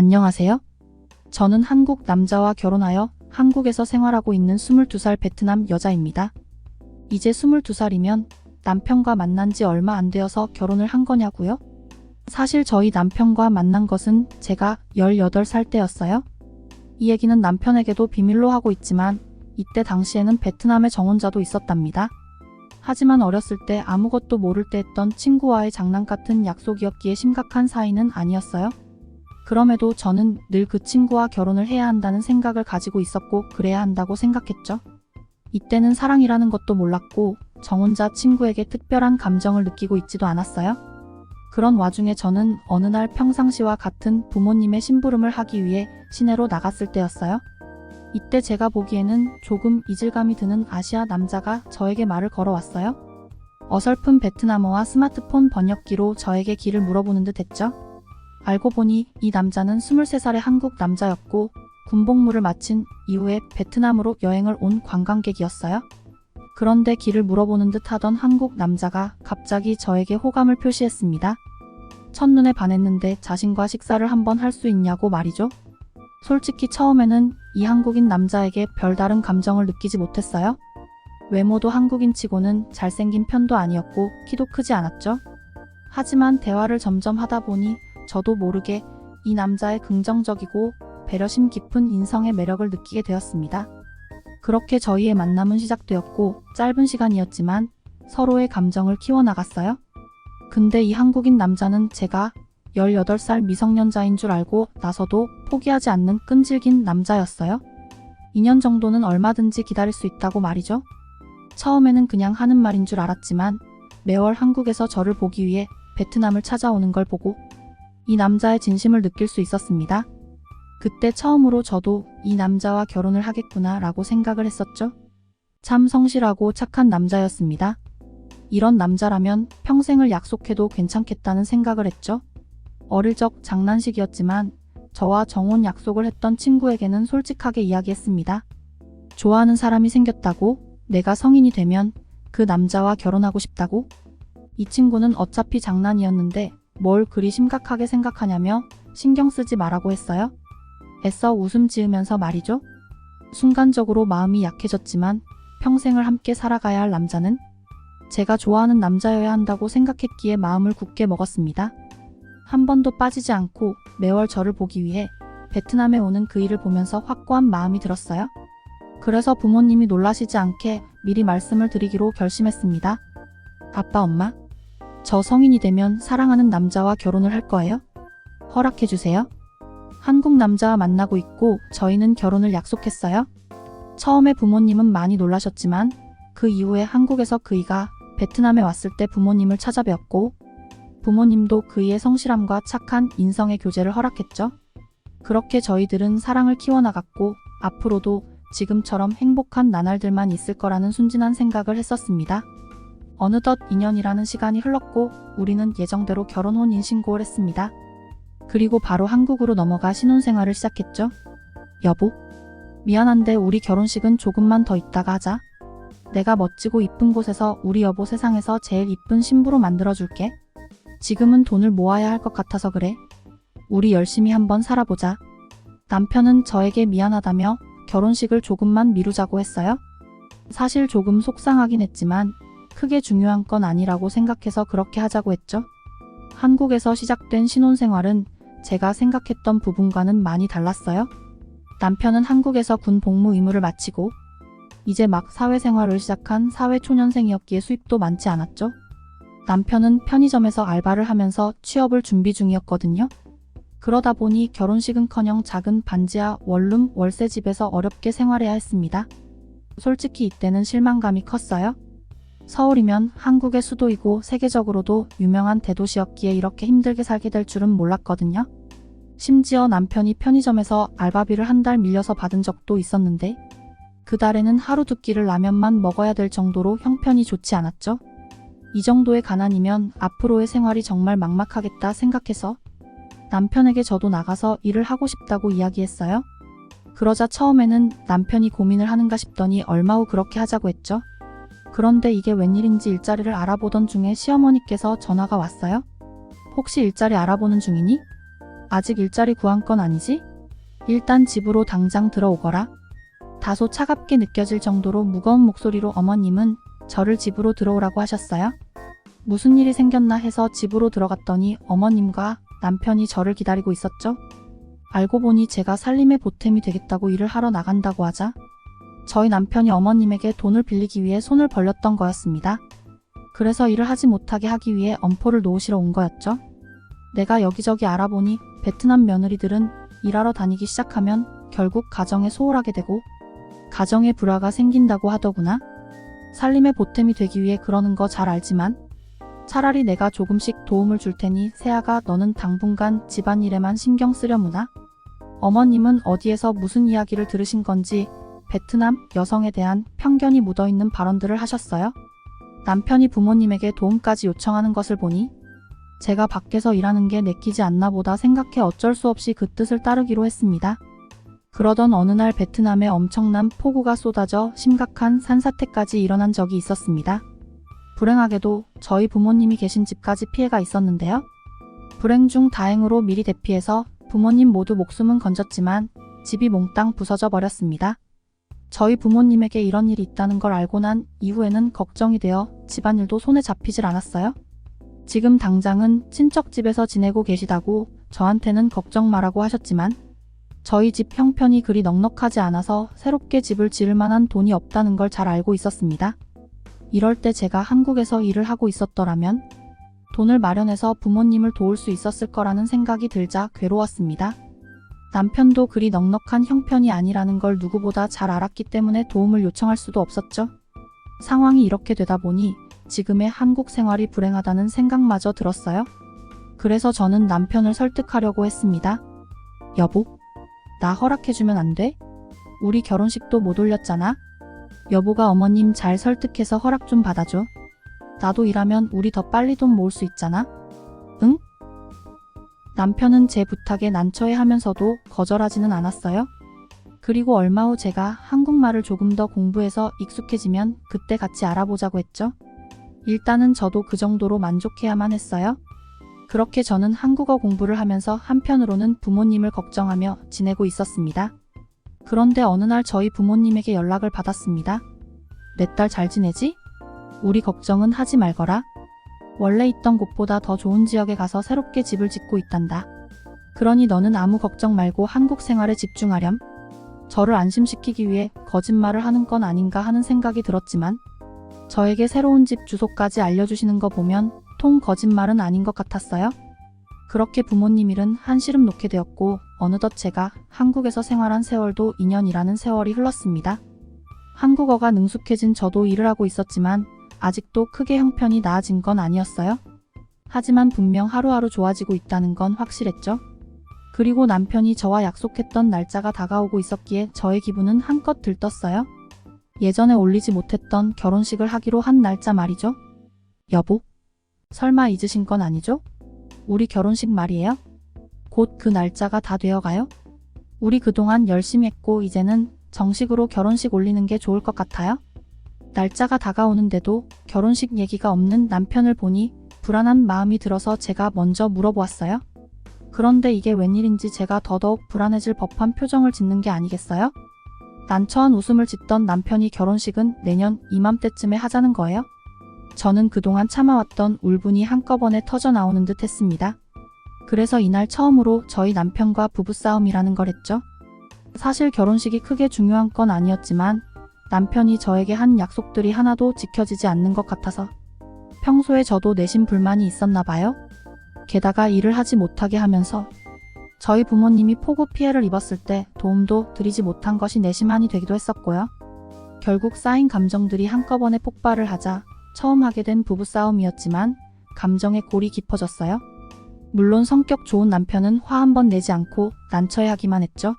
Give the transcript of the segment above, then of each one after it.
안녕하세요. 저는 한국 남자와 결혼하여 한국에서 생활하고 있는 22살 베트남 여자입니다. 이제 22살이면 남편과 만난 지 얼마 안 되어서 결혼을 한 거냐고요? 사실 저희 남편과 만난 것은 제가 18살 때였어요. 이 얘기는 남편에게도 비밀로 하고 있지만 이때 당시에는 베트남에 정혼자도 있었답니다. 하지만 어렸을 때 아무것도 모를 때 했던 친구와의 장난 같은 약속이었기에 심각한 사이는 아니었어요. 그럼에도 저는 늘 그 친구와 결혼을 해야 한다는 생각을 가지고 있었고 그래야 한다고 생각했죠. 이때는 사랑이라는 것도 몰랐고 정혼자 친구에게 특별한 감정을 느끼고 있지도 않았어요. 그런 와중에 저는 어느 날 평상시와 같은 부모님의 심부름을 하기 위해 시내로 나갔을 때였어요. 이때 제가 보기에는 조금 이질감이 드는 아시아 남자가 저에게 말을 걸어왔어요. 어설픈 베트남어와 스마트폰 번역기로 저에게 길을 물어보는 듯 했죠. 알고 보니 이 남자는 23살의 한국 남자였고 군복무를 마친 이후에 베트남으로 여행을 온 관광객이었어요. 그런데 길을 물어보는 듯 하던 한국 남자가 갑자기 저에게 호감을 표시했습니다. 첫눈에 반했는데 자신과 식사를 한번 할 수 있냐고 말이죠. 솔직히 처음에는 이 한국인 남자에게 별다른 감정을 느끼지 못했어요. 외모도 한국인 치고는 잘생긴 편도 아니었고 키도 크지 않았죠. 하지만 대화를 점점 하다 보니 저도 모르게 이 남자의 긍정적이고 배려심 깊은 인성의 매력을 느끼게 되었습니다. 그렇게 저희의 만남은 시작되었고 짧은 시간이었지만 서로의 감정을 키워나갔어요. 근데 이 한국인 남자는 제가 18살 미성년자인 줄 알고 나서도 포기하지 않는 끈질긴 남자였어요. 2년 정도는 얼마든지 기다릴 수 있다고 말이죠. 처음에는 그냥 하는 말인 줄 알았지만 매월 한국에서 저를 보기 위해 베트남을 찾아오는 걸 보고 이 남자의 진심을 느낄 수 있었습니다. 그때 처음으로 저도 이 남자와 결혼을 하겠구나 라고 생각을 했었죠. 참 성실하고 착한 남자였습니다. 이런 남자라면 평생을 약속해도 괜찮겠다는 생각을 했죠. 어릴 적 장난식이었지만 저와 정혼 약속을 했던 친구에게는 솔직하게 이야기했습니다. 좋아하는 사람이 생겼다고, 내가 성인이 되면 그 남자와 결혼하고 싶다고. 이 친구는 어차피 장난이었는데 뭘 그리 심각하게 생각하냐며 신경 쓰지 말라고 했어요. 애써 웃음 지으면서 말이죠. 순간적으로 마음이 약해졌지만 평생을 함께 살아가야 할 남자는 제가 좋아하는 남자여야 한다고 생각했기에 마음을 굳게 먹었습니다. 한 번도 빠지지 않고 매월 저를 보기 위해 베트남에 오는 그 일을 보면서 확고한 마음이 들었어요. 그래서 부모님이 놀라시지 않게 미리 말씀을 드리기로 결심했습니다. 아빠, 엄마, 저 성인이 되면 사랑하는 남자와 결혼을 할 거예요. 허락해주세요. 한국 남자와 만나고 있고 저희는 결혼을 약속했어요. 처음에 부모님은 많이 놀라셨지만 그 이후에 한국에서 그이가 베트남에 왔을 때 부모님을 찾아뵈었고 부모님도 그이의 성실함과 착한 인성의 교제를 허락했죠. 그렇게 저희들은 사랑을 키워나갔고 앞으로도 지금처럼 행복한 나날들만 있을 거라는 순진한 생각을 했었습니다. 어느덧 2년이라는 시간이 흘렀고 우리는 예정대로 결혼 혼인 신고를 했습니다. 그리고 바로 한국으로 넘어가 신혼생활을 시작했죠. 여보, 미안한데 우리 결혼식은 조금만 더 있다가 하자. 내가 멋지고 이쁜 곳에서 우리 여보 세상에서 제일 이쁜 신부로 만들어줄게. 지금은 돈을 모아야 할 것 같아서 그래. 우리 열심히 한번 살아보자. 남편은 저에게 미안하다며 결혼식을 조금만 미루자고 했어요. 사실 조금 속상하긴 했지만 크게 중요한 건 아니라고 생각해서 그렇게 하자고 했죠. 한국에서 시작된 신혼생활은 제가 생각했던 부분과는 많이 달랐어요. 남편은 한국에서 군 복무 의무를 마치고 이제 막 사회생활을 시작한 사회초년생이었기에 수입도 많지 않았죠. 남편은 편의점에서 알바를 하면서 취업을 준비 중이었거든요. 그러다 보니 결혼식은커녕 작은 반지하 원룸 월세집에서 어렵게 생활해야 했습니다. 솔직히 이때는 실망감이 컸어요. 서울이면 한국의 수도이고 세계적으로도 유명한 대도시였기에 이렇게 힘들게 살게 될 줄은 몰랐거든요. 심지어 남편이 편의점에서 알바비를 한 달 밀려서 받은 적도 있었는데 그 달에는 하루 두 끼를 라면만 먹어야 될 정도로 형편이 좋지 않았죠. 이 정도의 가난이면 앞으로의 생활이 정말 막막하겠다 생각해서 남편에게 저도 나가서 일을 하고 싶다고 이야기했어요. 그러자 처음에는 남편이 고민을 하는가 싶더니 얼마 후 그렇게 하자고 했죠. 그런데 이게 웬일인지 일자리를 알아보던 중에 시어머니께서 전화가 왔어요. 혹시 일자리 알아보는 중이니? 아직 일자리 구한 건 아니지? 일단 집으로 당장 들어오거라. 다소 차갑게 느껴질 정도로 무거운 목소리로 어머님은 저를 집으로 들어오라고 하셨어요. 무슨 일이 생겼나 해서 집으로 들어갔더니 어머님과 남편이 저를 기다리고 있었죠. 알고 보니 제가 살림의 보탬이 되겠다고 일을 하러 나간다고 하자 저희 남편이 어머님에게 돈을 빌리기 위해 손을 벌렸던 거였습니다. 그래서 일을 하지 못하게 하기 위해 엄포를 놓으시러 온 거였죠. 내가 여기저기 알아보니 베트남 며느리들은 일하러 다니기 시작하면 결국 가정에 소홀하게 되고 가정에 불화가 생긴다고 하더구나. 살림의 보탬이 되기 위해 그러는 거 잘 알지만 차라리 내가 조금씩 도움을 줄 테니 세아가 너는 당분간 집안일에만 신경 쓰려무나. 어머님은 어디에서 무슨 이야기를 들으신 건지 베트남 여성에 대한 편견이 묻어있는 발언들을 하셨어요. 남편이 부모님에게 도움까지 요청하는 것을 보니 제가 밖에서 일하는 게 내키지 않나 보다 생각해 어쩔 수 없이 그 뜻을 따르기로 했습니다. 그러던 어느 날 베트남에 엄청난 폭우가 쏟아져 심각한 산사태까지 일어난 적이 있었습니다. 불행하게도 저희 부모님이 계신 집까지 피해가 있었는데요. 불행 중 다행으로 미리 대피해서 부모님 모두 목숨은 건졌지만 집이 몽땅 부서져 버렸습니다. 저희 부모님에게 이런 일이 있다는 걸 알고 난 이후에는 걱정이 되어 집안일도 손에 잡히질 않았어요. 지금 당장은 친척 집에서 지내고 계시다고 저한테는 걱정 말라고 하셨지만 저희 집 형편이 그리 넉넉하지 않아서 새롭게 집을 지을 만한 돈이 없다는 걸 잘 알고 있었습니다. 이럴 때 제가 한국에서 일을 하고 있었더라면 돈을 마련해서 부모님을 도울 수 있었을 거라는 생각이 들자 괴로웠습니다. 남편도 그리 넉넉한 형편이 아니라는 걸 누구보다 잘 알았기 때문에 도움을 요청할 수도 없었죠. 상황이 이렇게 되다 보니 지금의 한국 생활이 불행하다는 생각마저 들었어요. 그래서 저는 남편을 설득하려고 했습니다. 여보, 나 허락해주면 안 돼? 우리 결혼식도 못 올렸잖아? 여보가 어머님 잘 설득해서 허락 좀 받아줘. 나도 일하면 우리 더 빨리 돈 모을 수 있잖아? 응? 남편은 제 부탁에 난처해하면서도 거절하지는 않았어요. 그리고 얼마 후 제가 한국말을 조금 더 공부해서 익숙해지면 그때 같이 알아보자고 했죠. 일단은 저도 그 정도로 만족해야만 했어요. 그렇게 저는 한국어 공부를 하면서 한편으로는 부모님을 걱정하며 지내고 있었습니다. 그런데 어느 날 저희 부모님에게 연락을 받았습니다. 내 딸 잘 지내지? 우리 걱정은 하지 말거라. 원래 있던 곳보다 더 좋은 지역에 가서 새롭게 집을 짓고 있단다. 그러니 너는 아무 걱정 말고 한국 생활에 집중하렴. 저를 안심시키기 위해 거짓말을 하는 건 아닌가 하는 생각이 들었지만 저에게 새로운 집 주소까지 알려주시는 거 보면 통 거짓말은 아닌 것 같았어요. 그렇게 부모님 일은 한시름 놓게 되었고 어느덧 제가 한국에서 생활한 세월도 2년이라는 세월이 흘렀습니다. 한국어가 능숙해진 저도 일을 하고 있었지만 아직도 크게 형편이 나아진 건 아니었어요. 하지만 분명 하루하루 좋아지고 있다는 건 확실했죠. 그리고 남편이 저와 약속했던 날짜가 다가오고 있었기에 저의 기분은 한껏 들떴어요. 예전에 올리지 못했던 결혼식을 하기로 한 날짜 말이죠. 여보, 설마 잊으신 건 아니죠? 우리 결혼식 말이에요. 곧 그 날짜가 다 되어가요. 우리 그동안 열심히 했고 이제는 정식으로 결혼식 올리는 게 좋을 것 같아요. 날짜가 다가오는데도 결혼식 얘기가 없는 남편을 보니 불안한 마음이 들어서 제가 먼저 물어보았어요. 그런데 이게 웬일인지 제가 더더욱 불안해질 법한 표정을 짓는 게 아니겠어요? 난처한 웃음을 짓던 남편이 결혼식은 내년 이맘때쯤에 하자는 거예요. 저는 그동안 참아왔던 울분이 한꺼번에 터져 나오는 듯 했습니다. 그래서 이날 처음으로 저희 남편과 부부싸움이라는 걸 했죠. 사실 결혼식이 크게 중요한 건 아니었지만 남편이 저에게 한 약속들이 하나도 지켜지지 않는 것 같아서 평소에 저도 내심 불만이 있었나 봐요. 게다가 일을 하지 못하게 하면서 저희 부모님이 폭우 피해를 입었을 때 도움도 드리지 못한 것이 내심한이 되기도 했었고요. 결국 쌓인 감정들이 한꺼번에 폭발을 하자 처음 하게 된 부부싸움이었지만 감정의 골이 깊어졌어요. 물론 성격 좋은 남편은 화 한 번 내지 않고 난처해하기만 했죠.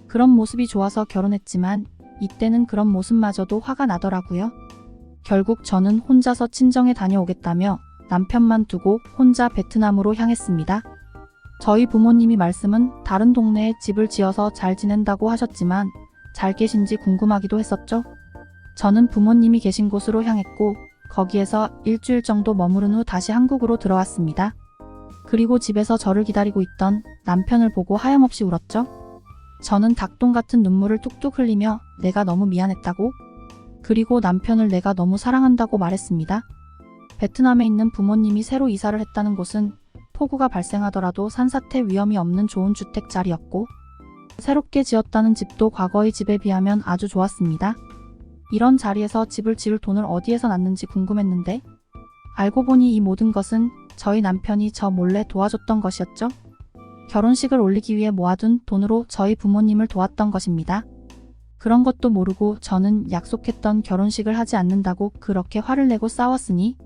그런 모습이 좋아서 결혼했지만 이때는 그런 모습마저도 화가 나더라고요. 결국 저는 혼자서 친정에 다녀오겠다며 남편만 두고 혼자 베트남으로 향했습니다. 저희 부모님이 말씀은 다른 동네에 집을 지어서 잘 지낸다고 하셨지만 잘 계신지 궁금하기도 했었죠. 저는 부모님이 계신 곳으로 향했고 거기에서 일주일 정도 머무른 후 다시 한국으로 들어왔습니다. 그리고 집에서 저를 기다리고 있던 남편을 보고 하염없이 울었죠. 저는 닭똥 같은 눈물을 뚝뚝 흘리며 내가 너무 미안했다고, 그리고 남편을 내가 너무 사랑한다고 말했습니다. 베트남에 있는 부모님이 새로 이사를 했다는 곳은 폭우가 발생하더라도 산사태 위험이 없는 좋은 주택 자리였고, 새롭게 지었다는 집도 과거의 집에 비하면 아주 좋았습니다. 이런 자리에서 집을 지을 돈을 어디에서 났는지 궁금했는데, 알고 보니 이 모든 것은 저희 남편이 저 몰래 도와줬던 것이었죠. 결혼식을 올리기 위해 모아둔 돈으로 저희 부모님을 도왔던 것입니다. 그런 것도 모르고 저는 약속했던 결혼식을 하지 않는다고 그렇게 화를 내고 싸웠으니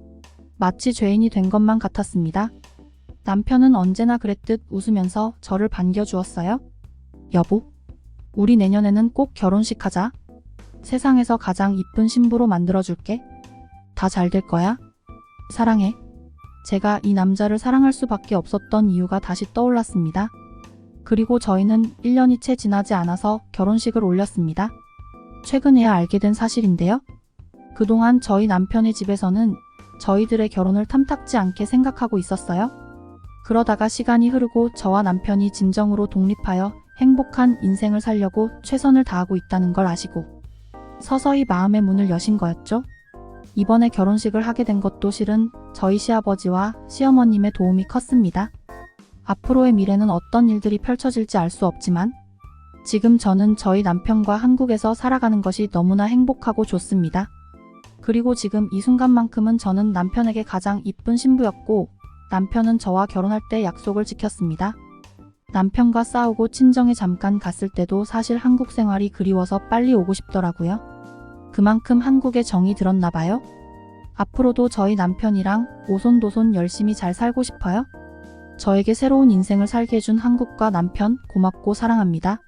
마치 죄인이 된 것만 같았습니다. 남편은 언제나 그랬듯 웃으면서 저를 반겨주었어요. 여보, 우리 내년에는 꼭 결혼식 하자. 세상에서 가장 이쁜 신부로 만들어줄게. 다 잘 될 거야. 사랑해. 제가 이 남자를 사랑할 수밖에 없었던 이유가 다시 떠올랐습니다. 그리고 저희는 1년이 채 지나지 않아서 결혼식을 올렸습니다. 최근에야 알게 된 사실인데요. 그동안 저희 남편의 집에서는 저희들의 결혼을 탐탁지 않게 생각하고 있었어요. 그러다가 시간이 흐르고 저와 남편이 진정으로 독립하여 행복한 인생을 살려고 최선을 다하고 있다는 걸 아시고 서서히 마음의 문을 여신 거였죠. 이번에 결혼식을 하게 된 것도 실은 저희 시아버지와 시어머님의 도움이 컸습니다. 앞으로의 미래는 어떤 일들이 펼쳐질지 알 수 없지만 지금 저는 저희 남편과 한국에서 살아가는 것이 너무나 행복하고 좋습니다. 그리고 지금 이 순간만큼은 저는 남편에게 가장 이쁜 신부였고 남편은 저와 결혼할 때 약속을 지켰습니다. 남편과 싸우고 친정에 잠깐 갔을 때도 사실 한국 생활이 그리워서 빨리 오고 싶더라고요. 그만큼 한국에 정이 들었나 봐요. 앞으로도 저희 남편이랑 오손도손 열심히 잘 살고 싶어요. 저에게 새로운 인생을 살게 해준 한국과 남편 고맙고 사랑합니다.